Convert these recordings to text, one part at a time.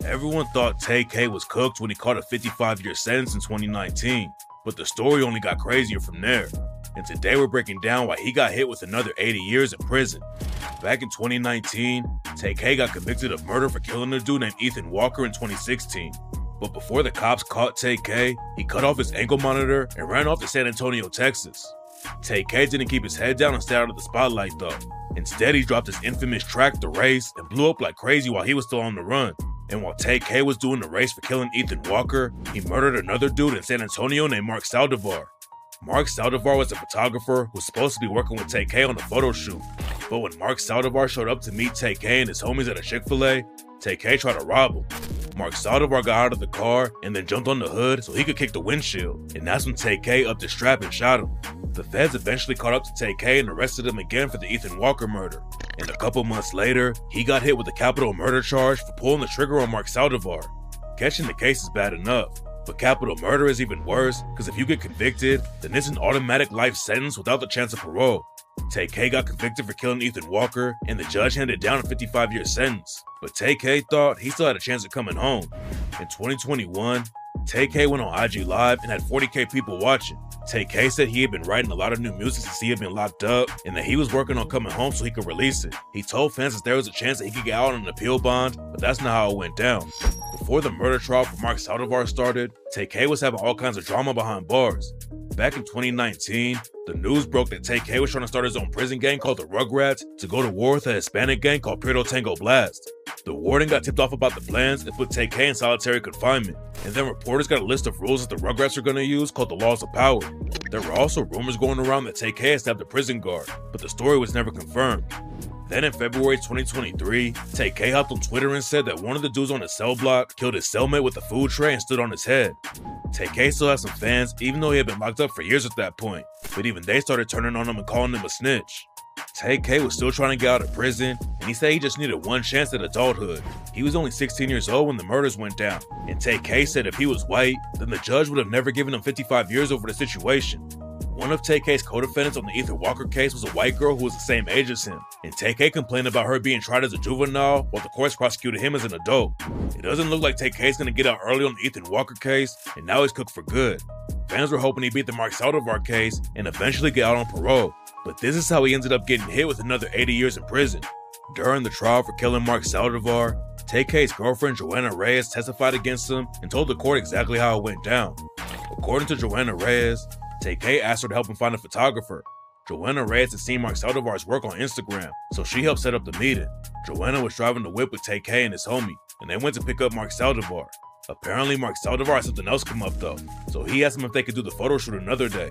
Everyone thought Tay K was cooked when he caught a 55-year sentence in 2019, but the story only got crazier from there. And today we're breaking down why he got hit with another 80 years in prison. Back in 2019, Tay K got convicted of murder for killing a dude named Ethan Walker in 2016. But before the cops caught Tay K, he cut off his ankle monitor and ran off to San Antonio, Texas. Tay K didn't keep his head down and stay out of the spotlight though. Instead, he dropped his infamous track, The Race, and blew up like crazy while he was still on the run. And while Tay K was doing the race for killing Ethan Walker, he murdered another dude in San Antonio named Mark Saldivar. Mark Saldivar was a photographer who was supposed to be working with Tay K on a photo shoot. But when Mark Saldivar showed up to meet Tay K and his homies at a Chick-fil-A, Tay K tried to rob him. Mark Saldivar got out of the car and then jumped on the hood so he could kick the windshield, and that's when Tay K upped his strap and shot him. The feds eventually caught up to Tay K and arrested him again for the Ethan Walker murder. And a couple months later, he got hit with a capital murder charge for pulling the trigger on Mark Saldivar. Catching the case is bad enough, but capital murder is even worse because if you get convicted, then it's an automatic life sentence without the chance of parole. Tay K got convicted for killing Ethan Walker, and the judge handed down a 55-year sentence. But Tay K thought he still had a chance of coming home. In 2021, Tay K went on IG Live and had 40K people watching. Tay K said he had been writing a lot of new music since he had been locked up, and that he was working on coming home so he could release it. He told fans that there was a chance that he could get out on an appeal bond, but that's not how it went down. Before the murder trial for Mark Saldivar started, Tay K was having all kinds of drama behind bars. Back in 2019, the news broke that Tay K was trying to start his own prison gang called the Rugrats to go to war with a Hispanic gang called Prieto Tango Blast. The warden got tipped off about the plans and put Tay K in solitary confinement, and then reporters got a list of rules that the Rugrats are going to use called the Laws of Power. There were also rumors going around that Tay K had stabbed a prison guard, but the story was never confirmed. Then in February 2023, Tay K hopped on Twitter and said that one of the dudes on his cell block killed his cellmate with a food tray and stood on his head. Tay K still has some fans even though he had been locked up for years at that point, but even they started turning on him and calling him a snitch. Tay K was still trying to get out of prison, and he said he just needed one chance at adulthood. He was only 16 years old when the murders went down, and Tay K said if he was white, then the judge would have never given him 55 years over the situation. One of Tay K's co-defendants on the Ethan Walker case was a white girl who was the same age as him, and Tay K complained about her being tried as a juvenile while the courts prosecuted him as an adult. It doesn't look like Tay K's gonna get out early on the Ethan Walker case, and now he's cooked for good. Fans were hoping he beat the Mark Saldivar case and eventually get out on parole, but this is how he ended up getting hit with another 80 years in prison. During the trial for killing Mark Saldivar, Tay K's girlfriend Joanna Reyes testified against him and told the court exactly how it went down. According to Joanna Reyes, Tay K asked her to help him find a photographer. Joanna Reyes had seen Mark Saldivar's work on Instagram, so she helped set up the meeting. Joanna was driving the whip with Tay K and his homie, and they went to pick up Mark Saldivar. Apparently, Mark Saldivar had something else come up though, so he asked him if they could do the photo shoot another day.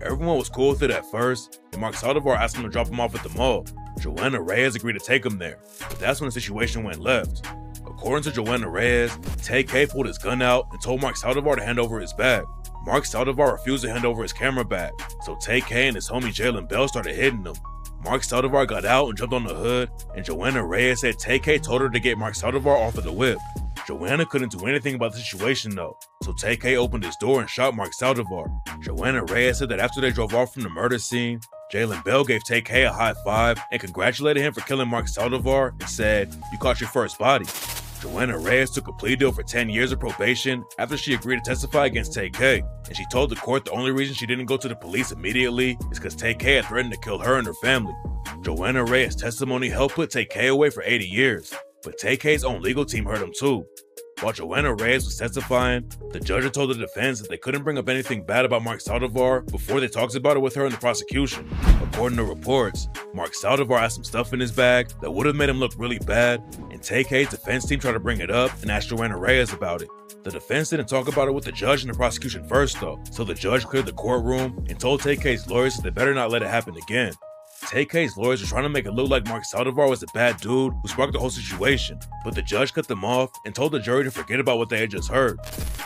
Everyone was cool with it at first, and Mark Saldivar asked him to drop him off at the mall. Joanna Reyes agreed to take him there, but that's when the situation went left. According to Joanna Reyes, Tay K pulled his gun out and told Mark Saldivar to hand over his bag. Mark Saldivar refused to hand over his camera bag, so Tay K and his homie Jalen Bell started hitting him. Mark Saldivar got out and jumped on the hood, and Joanna Reyes said Tay K told her to get Mark Saldivar off of the whip. Joanna couldn't do anything about the situation though, so Tay K opened his door and shot Mark Saldivar. Joanna Reyes said that after they drove off from the murder scene, Jalen Bell gave Tay K a high five and congratulated him for killing Mark Saldivar and said, "You caught your first body." Joanna Reyes took a plea deal for 10 years of probation after she agreed to testify against Tay K, and she told the court the only reason she didn't go to the police immediately is because Tay K had threatened to kill her and her family. Joanna Reyes' testimony helped put Tay K away for 80 years, but Tay K's own legal team heard him too. While Joanna Reyes was testifying, the judge had told the defense that they couldn't bring up anything bad about Mark Saldivar before they talked about it with her in the prosecution. According to reports, Mark Saldivar had some stuff in his bag that would have made him look really bad, and Tay K's defense team tried to bring it up and asked Joanna Reyes about it. The defense didn't talk about it with the judge and the prosecution first though, so the judge cleared the courtroom and told Tay K's lawyers that they better not let it happen again. Tay K's lawyers were trying to make it look like Mark Saldivar was a bad dude who sparked the whole situation, but the judge cut them off and told the jury to forget about what they had just heard.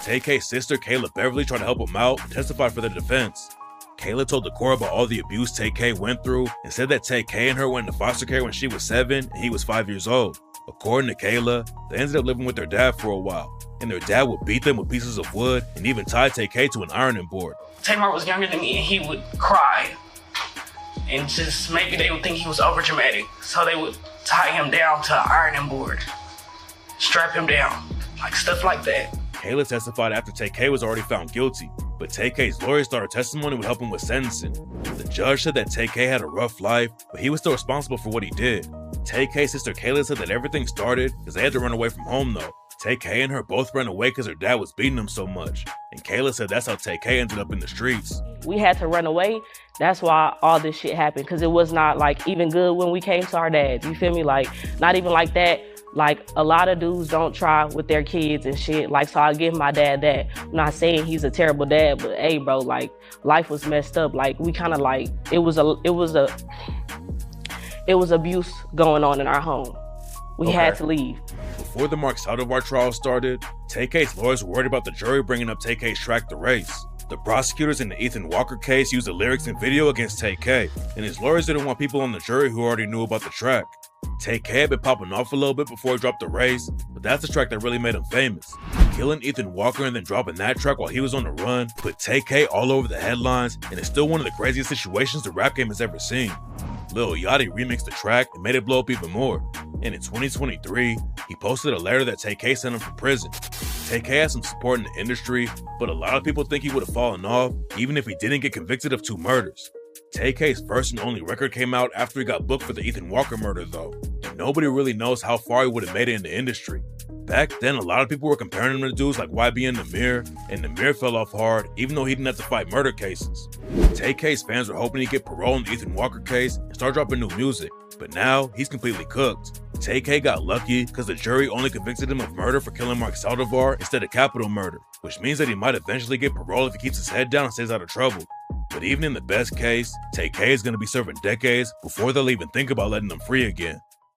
Tay K's sister Kayla Beverly tried to help him out and testified for the defense. Kayla told the court about all the abuse Tay K went through and said that Tay K and her went into foster care when she was 7 and he was 5 years old. According to Kayla, they ended up living with their dad for a while, and their dad would beat them with pieces of wood and even tie Tay K to an ironing board. Tamar was younger than me and he would cry. And just maybe they would think he was overdramatic, so they would tie him down to an ironing board, strap him down, like stuff like that. Kayla testified after Tay K was already found guilty, but Tay K's lawyers thought her testimony would help him with sentencing. The judge said that Tay K had a rough life, but he was still responsible for what he did. Tay K's sister Kayla said that everything started because they had to run away from home though. Tay K and her both ran away because her dad was beating them so much, and Kayla said that's how Tay K ended up in the streets. We had to run away. That's why all this shit happened, because it was not like even good when we came to our dad. You feel me? Like, not even like that. Like, a lot of dudes don't try with their kids and shit. Like, so I give my dad that. I'm not saying he's a terrible dad, but hey, bro, like, life was messed up. Like, we kind of like, it was abuse going on in our home. We had to leave. Before the Mark Saldivar trial started, Tay K's lawyers were worried about the jury bringing up Tay K's track The Race. The prosecutors in the Ethan Walker case used the lyrics and video against Tay K, and his lawyers didn't want people on the jury who already knew about the track. Tay K had been popping off a little bit before he dropped The Race, but that's the track that really made him famous. Killing Ethan Walker and then dropping that track while he was on the run put Tay K all over the headlines, and it's still one of the craziest situations the rap game has ever seen. Lil Yachty remixed the track and made it blow up even more. And in 2023, he posted a letter that Tay K sent him from prison. Tay K has some support in the industry, but a lot of people think he would have fallen off even if he didn't get convicted of 2 murders. Tay K's first and only record came out after he got booked for the Ethan Walker murder though, and nobody really knows how far he would have made it in the industry. Back then, a lot of people were comparing him to dudes like YB and Namir, and Namir fell off hard even though he didn't have to fight murder cases. Tay K's fans were hoping he'd get parole in the Ethan Walker case and start dropping new music, but now he's completely cooked. Tay K got lucky because the jury only convicted him of murder for killing Mark Saldivar instead of capital murder, which means that he might eventually get parole if he keeps his head down and stays out of trouble. But even in the best case, Tay K is going to be serving decades before they'll even think about letting him free again.